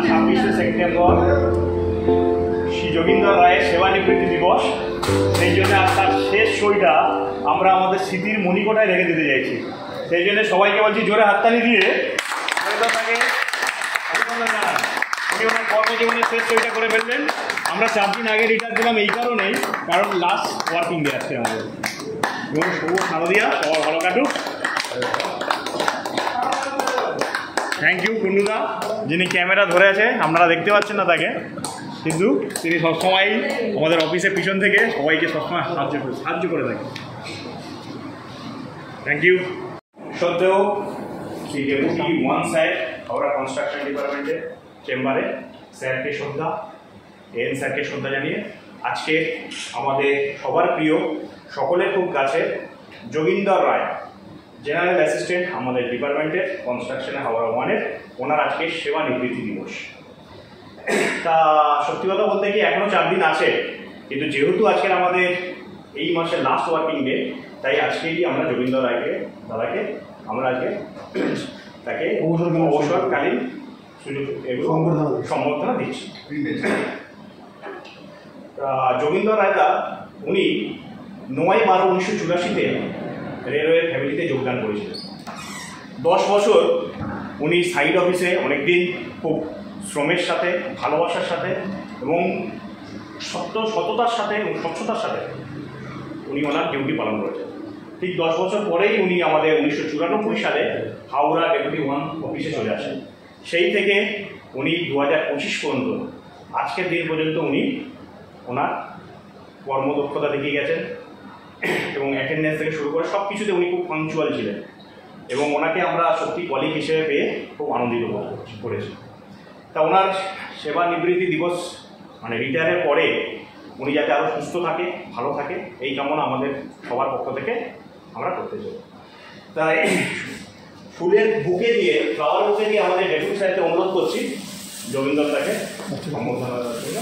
26শে September Shri Jogindra রায়ের সেবানিবৃত্তি দিবস। সেই জন্য তার শেষ সইটা আমরা আমাদের স্মৃতির মণিকোঠায় রেখে দিতে চাইছি। সেই জন্য সবাইকে বলছি জোরে হাততালি দিয়ে তাকে অভিনন্দন জানান। উনি ওনার কর্মজীবনের শেষ সইটা করে ফেলবেন। আমরা 4 দিন আগে রিটার্ন দিলাম এই কারণেই, কারণ লাস্ট ওয়ার্কিং ডে আসছে আমাদের। এবং শুভ শারদিয়া, সবার ভালো কাটুক। থ্যাংক ইউ কুন্ডুদা, যিনি ক্যামেরা ধরে আছে, আপনারা দেখতে পাচ্ছেন না তাকে, কিন্তু তিনি সবসময় আমাদের অফিসের পিছন থেকে সবাইকে সবসময় সাহায্য করে থাকেন। Thank you. সত্ত্বেও Shri deputy 1 sir Howrah construction ডিপার্টমেন্টের চেম্বারে স্যারকে শ্রদ্ধা, এন স্যারকে শ্রদ্ধা জানিয়ে আজকে আমাদের সবার প্রিয়, সকলের খুব কাছে যোগীন্দ্র রায়, জেনারেল অ্যাসিস্ট্যান্ট আমাদের ডিপার্টমেন্টের কনস্ট্রাকশনে হাওড়া 1-এর, ওনার আজকে সেবানিবৃত্তি দিবস। তা সত্যি কথা বলতে কি এখনও 4 দিন আছে, কিন্তু যেহেতু আজকের আমাদের এই মাসের লাস্ট ওয়ার্কিং ডে, তাই আজকেই আমরা যোগীন্দ্র রায়কে দাদাকে আমরা আজকে তাকে অবসরকালীন সুযোগ সম্বর্ধনা দিচ্ছি। যোগীন্দ্র রায়দা উনি 9/12/1984-তে রেলওয়ে ফ্যামিলিতে যোগদান করেছিলেন। 10 বছর উনি সাইড অফিসে অনেকদিন খুব শ্রমের সাথে, ভালোবাসার সাথে এবং সততার সাথে এবং স্বচ্ছতার সাথে উনি ওনার ডিউটি পালন করেছেন। ঠিক 10 বছর পরেই উনি আমাদের 1994 সালে হাওড়া ডেপুটি 1 অফিসে চলে আসেন। সেই থেকে উনি 2025 পর্যন্ত আজকের দিন পর্যন্ত উনি ওনার কর্মদক্ষতা দেখিয়ে গেছেন এবং অ্যাটেন্ডেন্স থেকে শুরু করে সব কিছুতে উনি খুব পাংচুয়াল ছিলেন এবং ওনাকে আমরা সত্যি কলিগ হিসেবে পেয়ে খুব আনন্দিত করেছি। তা ওনার সেবানিবৃত্তি দিবস মানে রিটায়ারের পরে উনি যাতে আরও সুস্থ থাকে, ভালো থাকে, এই কামনা আমাদের সবার পক্ষ থেকে আমরা করতে চাই। তাই ফুলের বুকে দিয়ে, ফ্লাওয়ার বুকে দিয়ে আমাদের ডেপুটি স্যারকে অনুরোধ করছি যোগীন্দ্র দাকে সম্বোধনা দেওয়ার জন্য।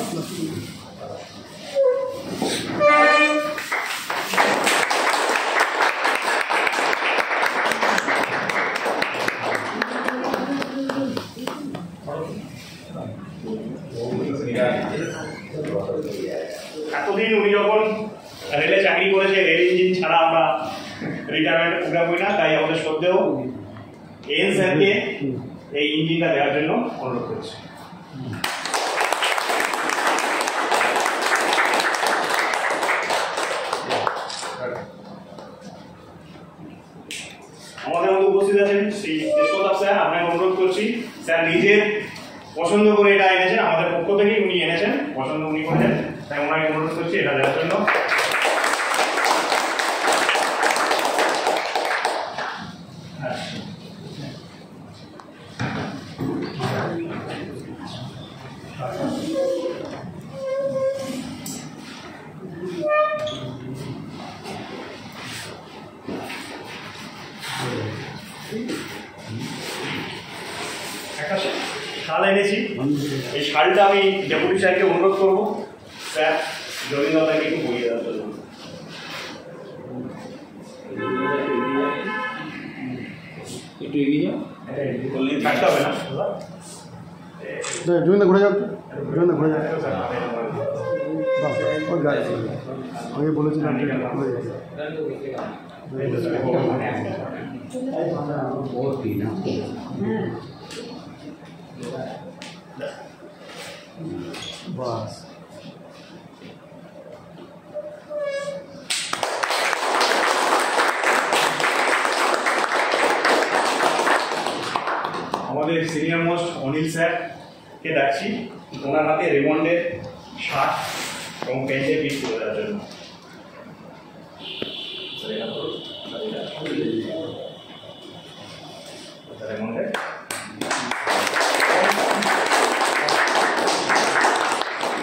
এতদিন উনি যখন রেলে চাকরি করেছে, রেল ইঞ্জিন ছাড়া আমরা রিটায়ারমেন্ট প্রোগ্রাম করি না, তাই আমাদের সত্ত্বেও এন স্যারকে এই ইঞ্জিনটা দেওয়ার জন্য অনুরোধ করছি। আমাদের মধ্যে উপস্থিত আছেন শ্রী দেশপ্রতাপ স্যার, আপনাকে অনুরোধ করছি, স্যার নিজের পছন্দ করে এটা এনেছেন, আমাদের পক্ষ থেকেই উনি এনেছেন, পছন্দ উনি করেছেন, তাই ওনাকে অনুরোধ করছি এটা দেওয়ার জন্য। একটা শাল এনেছি, এই শালটা আমি ডেপুটি স্যারকে অনুরোধ করবো স্যার যোগীন্দ্র দাকে একটু বইয়ে দেওয়ার জন্য। একটু এগিয়ে যাও, থাকতে হবে না, যোগীন্দ্র ঘুরে যাও, যোগীন্দ্র ঘুরে যাও, আমি বলেছিলাম বাস। আমাদের সিনিয়র মোস্ট অনিল স্যারকে ডাকছি, ওনার হাতে রেমন্ডের শার্ট এবং প্যান্টের পিস তুলে দেওয়ার জন্য।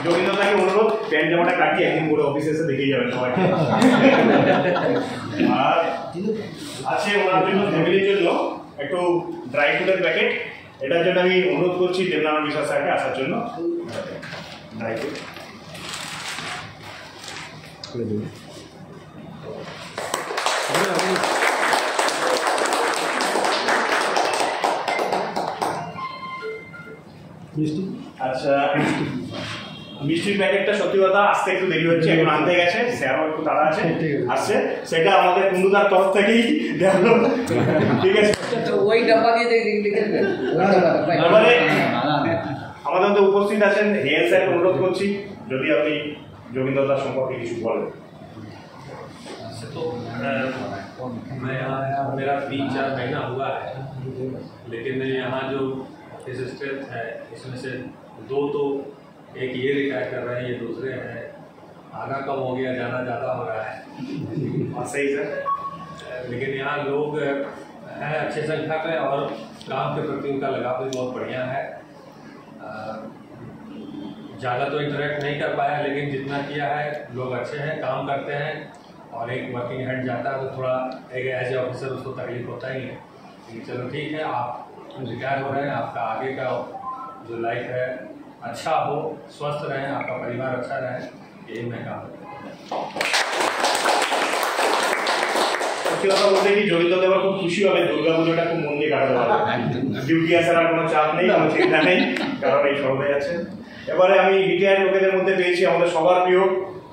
যোগীন্দ্রদাকে অনুরোধ, প্যান্ট জামাটা কাটিয়ে একদিন করে অফিসে এসে দেখেই যাবেন সবাইকে। আর আছে ওনার জন্য, ফ্যামিলির জন্য একটু ড্রাই ফ্রুটের প্যাকেট, এটার জন্য আমি অনুরোধ করছি দেবনারায়ণ বিশ্বাস স্যারকে আসার জন্য। ড্রাই ফ্রুট মিষ্টি আচ্ছা, মিষ্টির প্যাকেটটা সত্যি কথা আসতে একটু দেরি হচ্ছে, এখন আনতে গেছে, স্যারও একটু তাড়া আছে, আসছে। সেটা আমাদের কুন্ডুদার তরফ থেকেই ডেভেলপ, ঠিক আছে। ওই ডাব্বা দিয়ে দেখেন। এবারে আমাদের মধ্যে উপস্থিত আছেন হেয়ার স্যারকে অনুরোধ করছি যদি আপনি যোগীন্দ্রদার সম্পর্কে কিছু বলেন। तो मैं यहाँ आया, मेरा 3-4 महीना हुआ है, लेकिन यहाँ जो असिस्टेंट है इसमें से 2 तो एक ये रिटायर कर रहे हैं, ये दूसरे हैं, आना कम हो गया, जाना ज़्यादा हो रहा है। सही सर। लेकिन यहाँ लोग हैं अच्छे संख्या में और काम के प्रति उनका लगाव भी बहुत बढ़िया है। ज़्यादा तो इंटरेक्ट नहीं कर पाया, लेकिन जितना किया है लोग अच्छे हैं, काम करते हैं। और एक वर्किंग हेड जाता है तो थोड़ा एक एज ए ऑफिसर उसको तकलीफ होता ही है, लेकिन चलो ठीक है, आप रिटायर हो रहे हैं, आपका आगे का जो लाइफ है अच्छा हो, स्वस्थ रहें, आपका परिवार अच्छा रहे, यही मैं काम करता हूँ। সত্যি কথা বলতে কি যোগীন্দ্র এবার খুব খুশি হবে, দুর্গা পুজোটা খুব মন দিয়ে কাটাতে পারবে, ডিউটি আসার আর কোনো চাপ নেই, কোনো চিন্তা নেই, কারণ এই সরবে আছে। এবারে আমি রিটায়ার লোকেদের মধ্যে পেয়েছি আমাদের সবার প্রিয়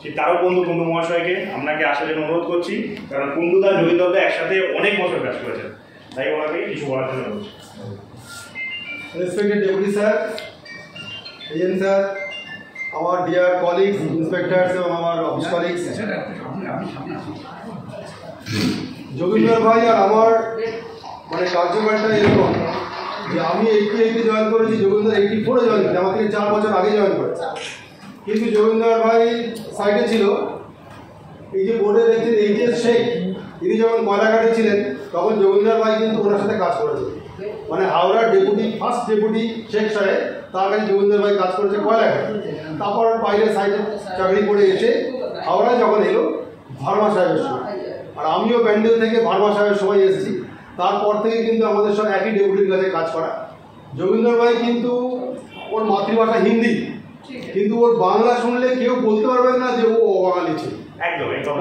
সেই তারক বন্ধু কুন্ডু মহাশয়কে আপনাকে আসার জন্য অনুরোধ করছি, কারণ কুন্ডুদা যোগীন্দ্রদা একসাথে অনেক বছর কাজ করেছেন, তাই ওনাকে কিছু বলার জন্য বলছি। Respected Deputy Sir, Agent Sir, our dear colleagues, inspectors এবং আমার অফিস কলিগস, যোগীন্দ্র ভাই আর আমার মানে কার্যকালটা এরকম যে আমি 80 জয়েন করেছি, যোগীন্দ্র 84 জয়েন করেছি, আমার থেকে 4 বছর আগে জয়েন করেছে। কিন্তু যোগীন্দ্র ভাই সাইডে ছিল, এই যে বোর্ডে দেখছেন এইচএস শেখ, তিনি যখন কয়লাঘাটে ছিলেন তখন যোগীন্দ্র ভাই কিন্তু ওনার সাথে কাজ করেছে, মানে হাওড়ার ডেপুটি ফার্স্ট ডেপুটি শেখ সাহেব তার কাছে যোগীন্দ্র ভাই কাজ করেছে কয়লাঘাটে। তারপর বাইরে সাইডে চাকরি করে এসে হাওড়ায় যখন এলো ভার্মা সাহেবের সময়, আর আমিও ব্যান্ডেল থেকে ভার্মা সাহেবের সময় এসেছি, তারপর থেকে কিন্তু আমাদের সঙ্গে একই ডেপুটির কাছে কাজ করা। যোগীন্দ্র ভাই কিন্তু ওর মাতৃভাষা হিন্দি, কিন্তু ওর বাংলা শুনলে কেউ বলতে পারবেন না যে ও অবাঙালি ছিল,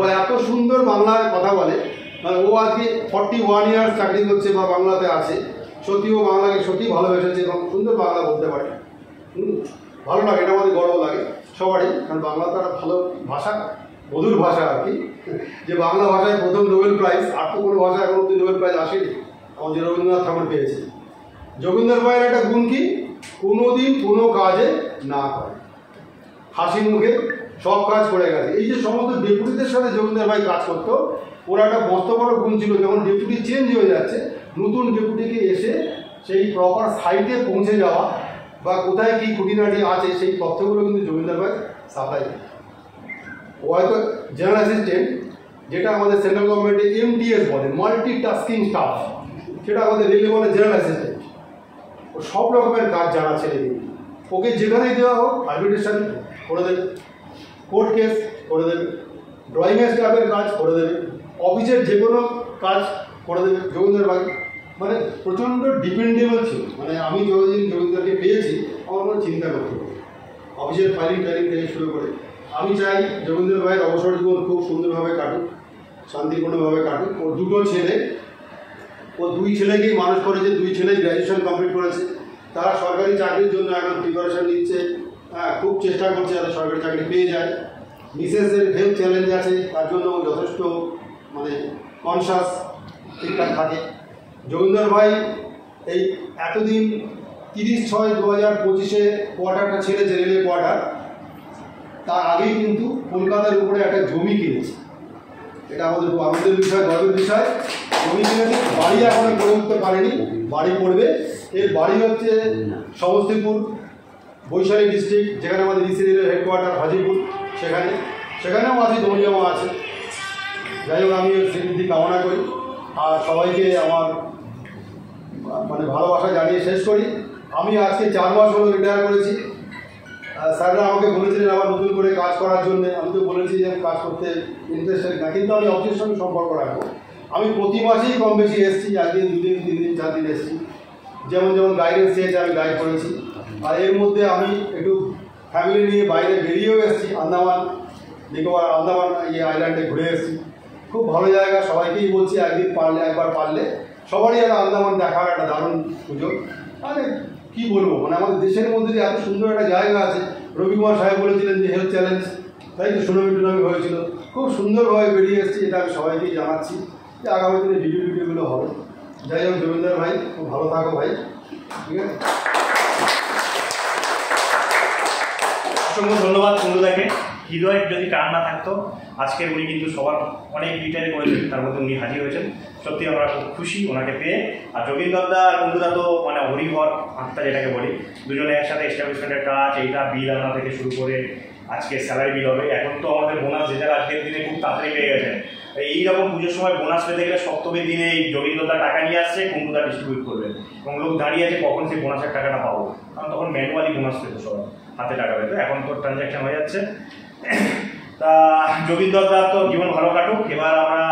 ও এত সুন্দর বাংলায় কথা বলে। মানে ও আজকে 41 ইয়ার্স চাকরি করছে বা বাংলাতে আছে, সত্যি ও বাংলাকে সত্যি ভালোবেসেছে এবং সুন্দর বাংলা বলতে পারে। ভালো লাগে, এটা আমাদের গর্ব লাগে সবারই, কারণ বাংলা তো একটা ভালো ভাষা, মধুর ভাষা আর কি, যে বাংলা ভাষায় প্রথম নোবেল প্রাইজ, আর তো কোনো ভাষা এখন অব্দি নোবেল প্রাইজ আসেনি, আমাদের রবীন্দ্রনাথ ঠাকুর পেয়েছে। যোগীন্দ্র ভাইয়ের একটা গুণ কি, কোনোদিন কোনো কাজে না করে, হাসি মুখে সব কাজ করে গেছে। এই যে সমস্ত ডেপুটিদের সাথে যোগীন্দ্র ভাই কাজ করতো, ওরা একটা মস্ত বড় গুণ ছিল, যখন ডেপুটি চেঞ্জ হয়ে যাচ্ছে নতুন ডেপুটিকে এসে সেই প্রপার সাইটে পৌঁছে যাওয়া বা কোথায় কী খুঁটিনাটি আছে সেই তথ্যগুলো কিন্তু যোগীন্দ্র ভাই সাপ্লাই করে। ও হয়তো জেনারেল অ্যাসিস্ট্যান্ট, যেটা আমাদের সেন্ট্রাল গভর্নমেন্টে MTS বলে, মাল্টি টাস্কিং স্টাফ, সেটা আমাদের রেলে বলে জেনারেল অ্যাসিস্ট্যান্ট। ও সব রকমের কাজ জানা ছেলে, কিন্তু ওকে যেখানেই দেওয়া হোক আর্বিট্রেশন করে দেবে, কোর্ট কেস করে দেবে, ড্রয়িং স্টাফের কাজ করে দেবে, অফিসের যে কোনো কাজ করে দেবে যোগীন্দ্র ভাই। মানে প্রচণ্ড ডিপেন্ডেবল ছিল, মানে আমি যতদিন যোগীন্দ্রকে পেয়েছি আমার কোনো চিন্তা করতে হবে, অফিসের ফাইলিং থেকে শুরু করে। আমি চাই যোগীন্দ্র ভাইয়ের অবসর জীবন খুব সুন্দরভাবে কাটুক, শান্তিপূর্ণভাবে কাটুক। ওর দুটো ছেলে, ও 2 ছেলেকেই মানুষ করেছে, 2 ছেলেই গ্র্যাজুয়েশন কমপ্লিট করেছে, তারা সরকারি চাকরির জন্য এখন প্রিপারেশান নিচ্ছে, খুব চেষ্টা করছে যাতে সরকারি চাকরি পেয়ে যায়। মিসেসের হেলথ চ্যালেঞ্জ আছে, তার জন্য যথেষ্ট মানে কনসাস ঠিকঠাক থাকে। যোগীন্দ্র ভাই এই এতদিন 30/6/2025 কোয়ার্টারটা ছেড়েছে, রেলের কোয়ার্টার, তার আগেই কিন্তু কলকাতার উপরে একটা জমি কিনেছে। এটা আমাদের খুব আনন্দের বিষয়, গর্বের বিষয়। জমি কিনেছে, বাড়ি এখনো করে উঠতে পারেনি, বাড়ি করবে। এর বাড়ি হচ্ছে সমস্তিপুর, বৈশালী ডিস্ট্রিক্ট, যেখানে আমাদের ইসিএলের হেডকোয়ার্টার হাজিপুর, সেখানেও আছে জমি জমা আছে। যাই হোক, আমি স্বীকৃতি কামনা করি আর সবাইকে আমার মানে ভালোবাসা জানিয়ে শেষ করি। আমি আজকে 4 মাস হলো রিটায়ার করেছি। স্যাররা আমাকে বলেছিলেন আবার নতুন করে কাজ করার জন্য, আমি তো বলেছি যে আমি কাজ করতে ইন্টারেস্টেড না, কিন্তু আমি অফিসের সঙ্গে সম্পর্ক রাখবো। আমি প্রতি মাসেই কম বেশি এসেছি, একদিন 2 দিন 3 দিন 4 দিন এসেছি, যেমন গাইডেন্স চেয়েছে আমি গাইড করেছি। আর এর মধ্যে আমি একটু ফ্যামিলি নিয়ে বাইরে বেরিয়েও এসেছি, আন্দামান নিকোবর আন্দামান আইল্যান্ডে ঘুরে এসেছি। খুব ভালো জায়গা, সবাইকেই বলছি একবার পারলে সবারই একটা আন্দামান দেখার একটা দারুণ সুযোগ। মানে কি বলবো, মানে আমাদের দেশের মধ্যে যে এত সুন্দর একটা জায়গা আছে। রবি কুমার সাহেব বলেছিলেন যে হেলথ চ্যালেঞ্জ, তাই তো সুনামি টুনামি হয়েছিল, খুব সুন্দরভাবে বেরিয়ে এসেছে। এটা আমি সবাইকেই জানাচ্ছি যে আগামী দিনে ভিডিওগুলো হবে। যাই হোক জমিদার ভাই, খুব ভালো থাকো ভাই, ঠিক আছে। অসংখ্য ধন্যবাদ কুণ্ডুদাকে। হৃদয়ের যদি টান না থাকতো আজকের উনি কিন্তু সবার অনেক রিটায়ার করেছেন, তার মধ্যে উনি হাজির হয়েছেন। সত্যি আমরা খুব খুশি ওনাকে পেয়ে। আর যোগেন্দ্রদা আর কুণ্ডুদা তো মানে হরিহর আত্মা যেটাকে বলি, দুজনে একসাথে এস্টাবলিশমেন্টের কাজ, এইটা বিল আনা থেকে শুরু করে আজকে স্যালারি বিল হবে। এখন তো আমাদের বোনাস যে যারা আজকের দিনে খুব তাড়াতাড়ি পেয়ে গেছেন। এইরকম পুজোর সময় বোনাস পেতে গেলে সপ্তমীর দিনে এই যোগেন্দ্রদা টাকা নিয়ে আসছে, কুণ্ডুদা ডিস্ট্রিবিউট করবে এবং লোক দাঁড়িয়ে আছে কখন সেই বোনাসের টাকাটা পাবো, কারণ তখন ম্যানুয়ালি বোনাস পেতো সবাই, হাতে টাকা পেতো। এখন তো ট্রানজ্যাকশন হয়ে যাচ্ছে। তা যোগেন্দ্রদার তো জীবন ভালো কাটুক। এবার আমরা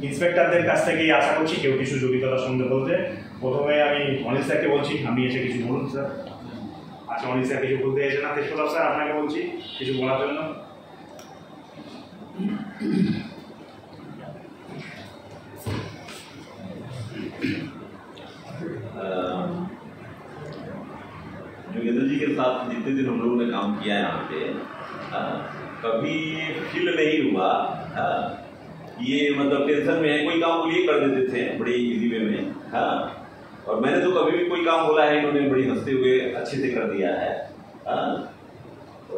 ইন্সপেক্টরদের কাছ থেকেই আশা করছি কেউ কিছু যোগেন্দ্রদার সঙ্গে বলতে। প্রথমে আমি অনিল স্যারকে বলছি, আপনি এসে কিছু বলুন স্যার। আচ্ছা অনিল স্যার কিছু বলতে এসে না, তেজপুর স্যার আপনাকে বলছি কিছু বলার জন্য। जोगेंद्र जी के साथ जितने दिन हम लोगों ने काम किया यहाँ पे कभी फील नहीं हुआ ये मतलब टेंशन में है, कोई काम बोलिए कर देते थे बड़ी इजी वे में। हाँ, और मैंने तो कभी भी कोई काम बोला है इन्होंने बड़ी हंसते हुए अच्छे से कर दिया है। हाँ, तो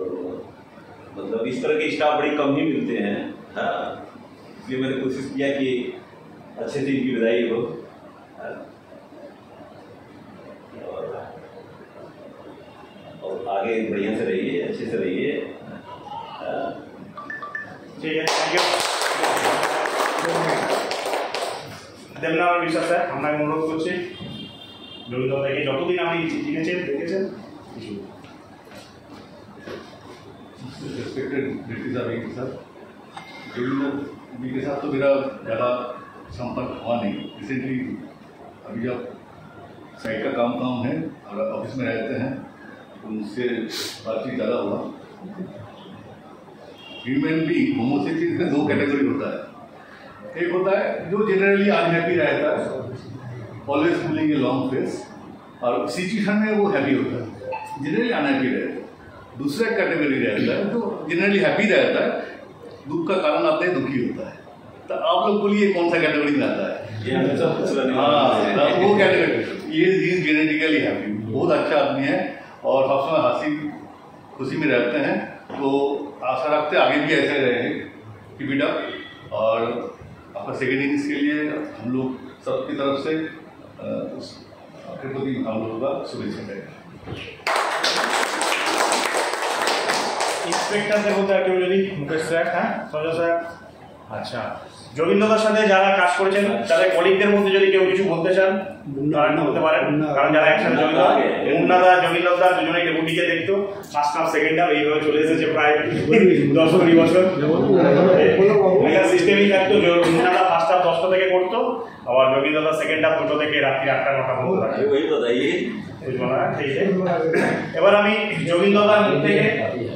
मतलब इस तरह के स्टाफ बड़ी कम ही मिलते हैं। हाँ, इसलिए मैंने कोशिश किया कि अच्छे से इनकी विदाई हो। और आगे बढ़िया से रहिए, अच्छे से रहिए। ঠিক আছে, থ্যাংক ইউ। দেবনাথ বিশ্বাস স্যার, আপনাকে অনুরোধ করছি যোগেন্দ্রদাকে যতদিন আপনি চিনেছেন দেখেছেন কিছু। रेस्पेक्टेड डिप्टी साहब सर, जोगिंदर जी के साथ तो मेरा ज़्यादा संपर्क हुआ नहीं। रिसेंटली अभी जब साइट का काम है और ऑफिस में रहते हैं तो उनसे बातचीत ज़्यादा हुआ। ह्यूमन बीइंग होमोसेक्सुअल में दो कैटेगरी होता है। एक होता है जो जनरली अनहैप्पी रहता है, always fooling a long face, और सिचुएशन में वो हैप्पी होता है, जनरली अनहैप्पी रहता है। दूसरा कैटेगरी रहता है जो जनरली हैप्पी रहता है, दुख का कारण आते हैं दुखी होता है। तो आप लोग बोलिए कौन सा कैटेगरी में आता है? हाँ, वो कैटेगरी ये जेनेटिकली हैप्पी, बहुत अच्छा आदमी है और सबसे हंसी खुशी में रहते हैं। तो आशा रखते हैं आगे भी ऐसे रहे कीप इट अप। और आपका सेकेंड इनिंग्स के लिए हम लोग सबकी तरफ से आपके प्रति हम लोगों का शुभेच्छा रहेगा। ইন্সপেক্টরদের বলতে আর কেউ যদি, মুকেশ স্যার, হ্যাঁ সঞ্জয় স্যার, আচ্ছা যোগেন্দ্রদার সাথে যারা কাজ করেছেন তাদের কলিগদের মধ্যে যদি কেউ কিছু বলতে চান তারা বলতে পারেন, কারণ যারা একসাথে মুন্নাদা যোগেন্দ্রদা দুজনেই ডেপুটিকে দেখতো, ফার্স্ট হাফ সেকেন্ড হাফ এইভাবে চলে এসেছে প্রায় 10-20 বছর। একটা সিস্টেমই থাকতো, মুন্নাদা ফার্স্ট হাফ 10টা থেকে করতো, আবার যোগেন্দ্রদা সেকেন্ড হাফ 2টো থেকে রাত্রি 8টা-9টা পর্যন্ত থাকতো। এবার আমি যোগেন্দ্রদার মুখ থেকে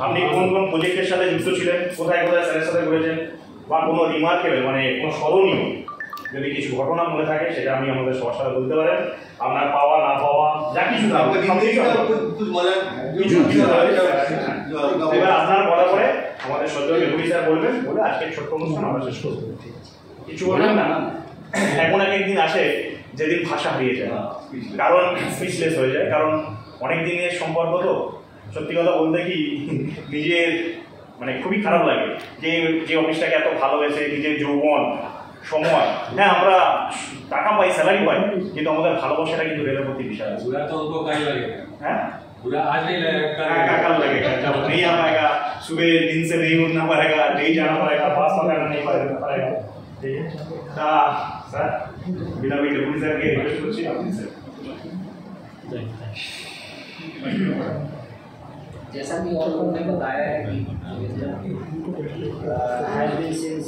আপনি কোন কোন প্রজেক্টের সাথে যুক্ত ছিলেন, কোথায় কোথায় স্যারের সাথে করেছেন, বা কোনো রিমার্কেবল মানে কোনো স্মরণীয় যদি কিছু ঘটনা মনে থাকে সেটা আপনি আমাদের সবার সাথে বলতে পারেন। আপনার পাওয়া না পাওয়া যা কিছু এবার আপনার বলা পরে আমাদের সদ্য ডেপুটি স্যার বলবেন, বলে আজকে ছোট্ট অনুষ্ঠান আমরা শেষ করবো। কিছু বলবেন না? এমন একদিন আসে যেদিন ভাষা হারিয়ে যায়, কারণ স্পিচলেস হয়ে যায়, কারণ অনেক দিনের সম্পর্ক তো। সত্যি কথা বলতে কি নিজের মানে খুবই খারাপ লাগে যে অফিসটাকে এত ভালোবেসে নিজের যৌবন সময়, হ্যাঁ আমরা টাকা পাই, স্যালারি পাই, কিন্তু আমাদের ভালোবাসাটা কিন্তু রেলের প্রতি বিশাল। হ্যাঁ आज नहीं लगेगा, कल लगेगा, जब नहीं आ पाएगा, सुबह दिन से नहीं उठना पड़ेगा, नहीं जाना पड़ेगा, पास पकड़ना नहीं पड़ेगा। ठीक है सर, बिना भी डेपुटी सर के रिक्वेस्ट करছি আপনি স্যার। जैसा कि और लोगों ने बताया है कि has been since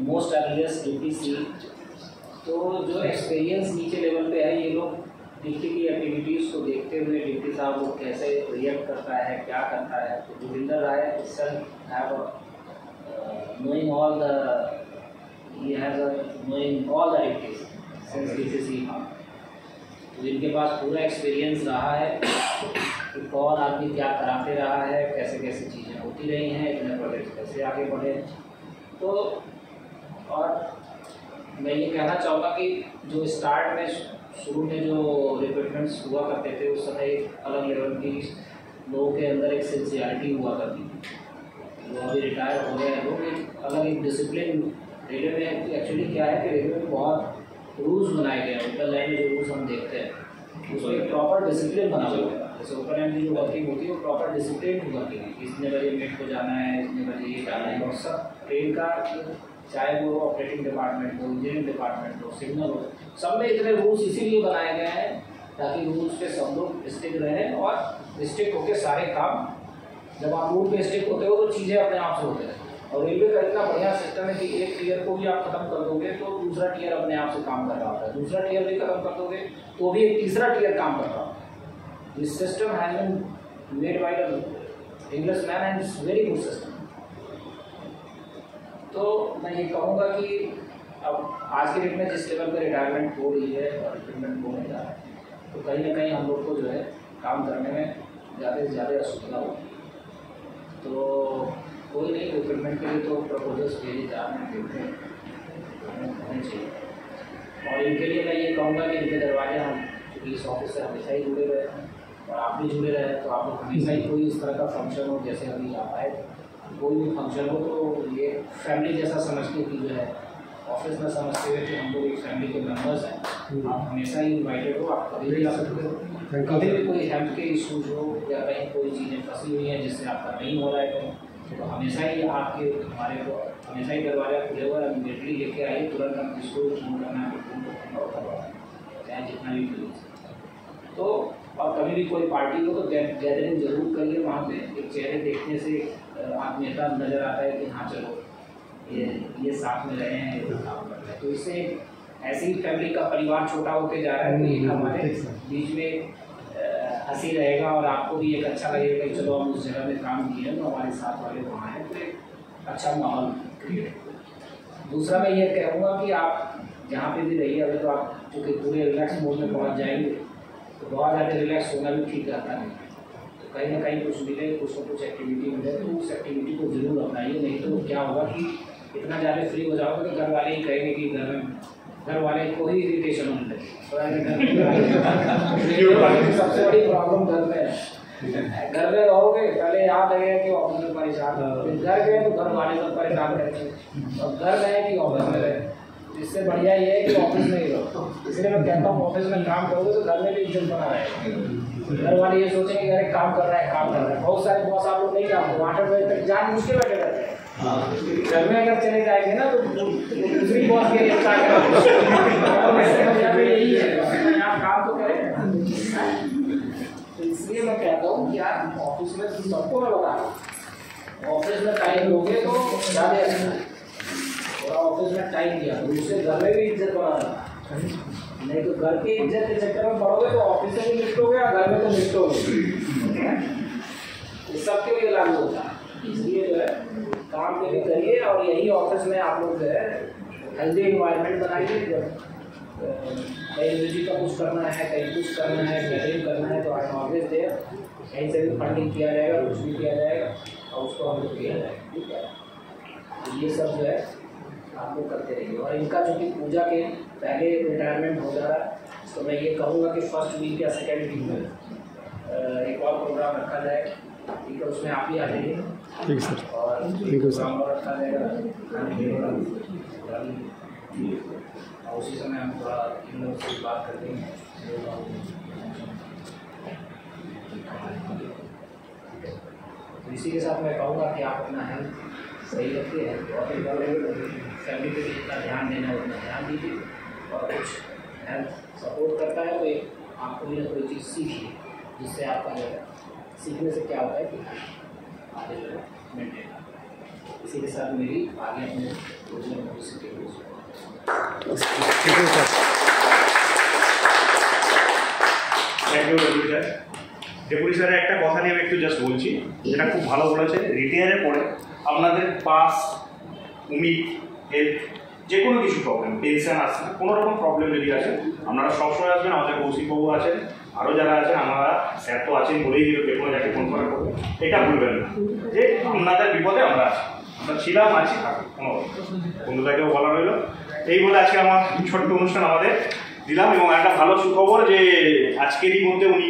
most earliest DPC, तो जो एक्सपीरियंस नीचे लेवल पे है, ये लोग डिप्टी की एक्टिविटीज़ को देखते हुए डिप्टी साहब को कैसे रिएक्ट करता है, क्या करता है, तो जोगिंदर राय itself have knowing all the he has a knowing all the activities since DCC. तो इनके पास पूरा एक्सपीरियंस रहा है कि कौन आदमी क्या कराते रहा है, कैसे कैसे चीज़ें होती रही हैं, इतने प्रोजेक्ट कैसे आगे बढ़े। तो और मैं ये कहना चाहूँगा कि जो स्टार्ट में शुरू में जो रिक्रूटमेंट्स हुआ करते थे उस समय एक अलग लेवल की लोगों के अंदर एक सिंसियरिटी हुआ करती थी। जो अभी रिटायर हो गए हैं लोग एक अलग एक डिसिप्लिन रेलवे में एक्चुअली क्या है कि रेलवे में बहुत रूल्स बनाए गए हैं। ऊपर लाइन में जो रूल्स हम देखते हैं उसमें एक प्रॉपर डिसिप्लिन बना हुआ है। जैसे ऊपर लाइन की जो वर्किंग होती है वो प्रॉपर डिसिप्लिन वर्किंग है। इतने बजे मेट को जाना है, इतने बजे ये जाना है, और सब ट्रेन का चाहे वो ऑपरेटिंग डिपार्टमेंट हो, इंजीनियरिंग डिपार्टमेंट हो, सिग्नल हो, सब में इतने रूल्स इसीलिए बनाए गए हैं ताकि रूल्स पे सब लोग स्टिक रहें और स्टिक होकर सारे काम, जब आप रूल पे स्टिक होते हो तो चीज़ें अपने आप से होते हैं। और रेलवे का इतना बढ़िया सिस्टम है कि एक टियर को भी आप खत्म कर दोगे तो दूसरा टियर अपने आप से काम कर रहा होता है, दूसरा टियर भी खत्म कर दोगे तो भी एक तीसरा टियर काम कर रहा होता है। This system has been made by the English man and it's very good system. तो मैं ये कहूँगा कि अब आज के डेट में जिस लेवल पर रिटायरमेंट हो रही है और रिक्रूटमेंट होने जा रहा है तो कहीं ना कहीं हम लोग को जो है काम करने में ज़्यादा से ज़्यादा असुविधा होगी। तो कोई नहीं, रिक्रूटमेंट के लिए तो प्रपोजल्स भेजे जा रहे हैं, देखते हैं होने चाहिए। और इनके लिए मैं ये कहूँगा कि इनके दरवाजे हम चूँकि इस ऑफिस से हमेशा ही जुड़े रहे हैं और आप भी जुड़े रहे तो आप लोग हमेशा ही कोई इस तरह का फंक्शन हो, जैसे अभी आप आए कोई भी फंक्शन हो तो ये फैमिली जैसा समझते कि जो है ऑफिस में समझते हुए कि हम लोग एक फैमिली के मेम्बर्स हैं। आप हमेशा ही इन्वाइटेड हो, आप कभी भी आ सकते हो। कभी भी कोई हेल्थ के इशूज हो या कहीं कोई चीज़ें फंसी हुई हैं जिससे आपका नहीं हो रहा है तो हमेशा ही आपके हमारे को हमेशा ही दरवाजा खुले हुआ है, इमीडिएटली लेके आइए, तुरंत हम जिसको फोन करना है फोन करवा चाहे जितना भी प्लीज। तो और कभी भी कोई पार्टी हो तो गैदरिंग जरूर करिए, वहाँ पे एक चेहरे देखने से आत्मीयता नज़र आता है कि हाँ चलो ये साथ में रहे हैं, ये काम कर रहे हैं। तो इससे ऐसी ही फैमिली का परिवार छोटा होते जा रहा है तो एक हमारे बीच में हंसी रहेगा और आपको भी एक अच्छा लगेगा कि चलो हम उस जगह में काम किए हैं तो हमारे साथ वाले वहाँ हैं, तो एक अच्छा माहौल क्रिएट। दूसरा मैं ये कहूँगा कि आप जहाँ पे भी रहिए, अभी तो आप चूँकि पूरे रिलैक्स मोड में पहुँच जाएंगे तो बहुत ज़्यादा रिलैक्स होना भी ठीक रहता है। तो कहीं ना कहीं कुछ मिले, कुछ न कुछ एक्टिविटी मिले तो उस एक्टिविटी को जरूर अपनाइए, नहीं तो क्या होगा कि इतना ज़्यादा फ्री हो जाओगे तो घर वाले ही कहेंगे कि घर वाले को ही इरिटेशन होने लगे। सबसे बड़ी प्रॉब्लम घर में है। घर में रहोगे पहले याद लगेगा कि ऑफिस में परेशान, घर गए तो घर वाले सब परेशान रहेंगे और घर गए कि ऑफिस में रहे। इससे बढ़िया ये है कि ऑफिस में ही रहो। इसलिए मैं कहता हूँ ऑफिस में काम करोगे तो घर में भी इज्जत बना रहेगा। घर वाले ये सोचेंगे अरे काम कर रहा है काम कर रहा है। बहुत सारे बॉस आप लोग नहीं काम करते, 8 बजे तक जान मुश्किल बैठे रहते हैं। घर में अगर चले जाएंगे ना तो दूसरी बॉस के लिए यही है, आप काम तो करें। तो इसलिए मैं कहता हूँ कि यार ऑफिस में सबको मैं बता रहा हूँ, ऑफिस में टाइम लोगे तो ज़्यादा अच्छा है। थोड़ा ऑफिस में टाइम दिया तो उससे घर में भी इज्जत बढ़ा, नहीं तो घर की इज्जत के चक्कर में बढ़ोगे तो ऑफिस से भी निपटोगे और घर में तो निपटोगे। ये सबके लिए लागू होता है। इसलिए जो है काम के भी करिए और यही ऑफिस में आप लोग जो है हेल्दी इन्वायरमेंट बनाइए। जब कहीं म्यूजिक का कुछ करना है, कहीं कुछ करना है, गैदरिंग करना है तो आई एम ऑलवेज देयर। कहीं से भी फंडिंग किया जाएगा, कुछ भी किया जाएगा और उसको हम लोग किया जाएगा, ठीक है। तो ये सब जो है आप लोग करते रहिए। और इनका जो कि पूजा के पहले रिटायरमेंट हो जा रहा है तो मैं ये कहूँगा कि फर्स्ट वीक या सेकेंड वीक में एक और प्रोग्राम रखा जाए, ठीक है, उसमें आप भी आ जाइए। ठीक सर, और प्रोग्राम और रखा जाएगा और उसी समय हम थोड़ा इन लोगों से बात करते हैं। तो इसी के साथ मैं कहूँगा कि आप अपना हेल्थ सही रखिए और फैमिली पे जितना ध्यान देना है उतना ध्यान दीजिए और कुछ हेल्थ सपोर्ट करता है तो एक आपको भी कोई चीज़ सीखिए जिससे आपका जो है सीखने से क्या होता है कि आगे जो है मेंटेन। इसी के साथ मेरी आगे अपने भविष्य के लिए thank you deputy sir. Deputy স্যারের একটা কথা নিয়ে আমি একটু জাস্ট বলছি, যেটা খুব ভালো বলেছে। রিটায়ারের পরে আপনাদের পাস, উমিক, হেলথ যে কোনো কিছু প্রবলেম, টেনশন আসছে, কোনো রকম প্রবলেম যদি আছে আপনারা সবসময় আসবেন। আমাদের কৌশিকবাবু আছেন, আরও যারা আছেন, আমরা স্যার তো আছেন বলেই দিল যে কোনো যাকে ফোন করা করবে, এটা ভুলবেন না যে আপনাদের বিপদে আমরা আছি, আমরা ছিলাম, আছি, থাকি। কোনো বন্ধুদেরকেও বলা রইল। এই বলে আজকে আমার ছোট্ট অনুষ্ঠান আমাদের দিলাম। এবং একটা ভালো সুখবর যে আজকেরই মধ্যে উনি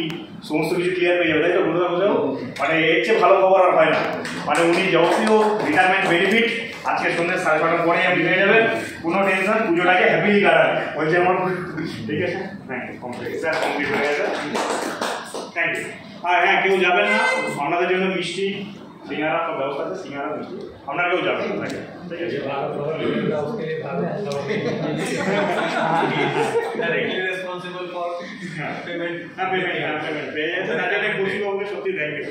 সমস্ত কিছু ক্লিয়ার হয়ে যাবে, তাই তো বন্ধুরা? বুঝলো, মানে এর চেয়ে ভালো খবর আর হয় না। মানে উনি যাবতীয় রিটায়ারমেন্ট বেনিফিট আজকে সন্ধ্যে 6:30টার পরে আপনি পেয়ে যাবেন। কোনো টেনশন, পুজোটাকে হ্যাপিলি কাটান বলছে আমার। ঠিক আছে, thank you, complete sir, complete হয়ে গেছে, থ্যাংক ইউ। আর হ্যাঁ, কেউ যাবেন না, আপনাদের জন্য মিষ্টি সিঙ্গারা সব ব্যবস্থা আছে, সিঙ্গারা মিষ্টি, আপনারা কেউ যাবেন না, ঠিক আছে? responsible for payment. পেমেন্ট পেয়ে যাচ্ছে, খুশি সত্যি থ্যাংক ইউ।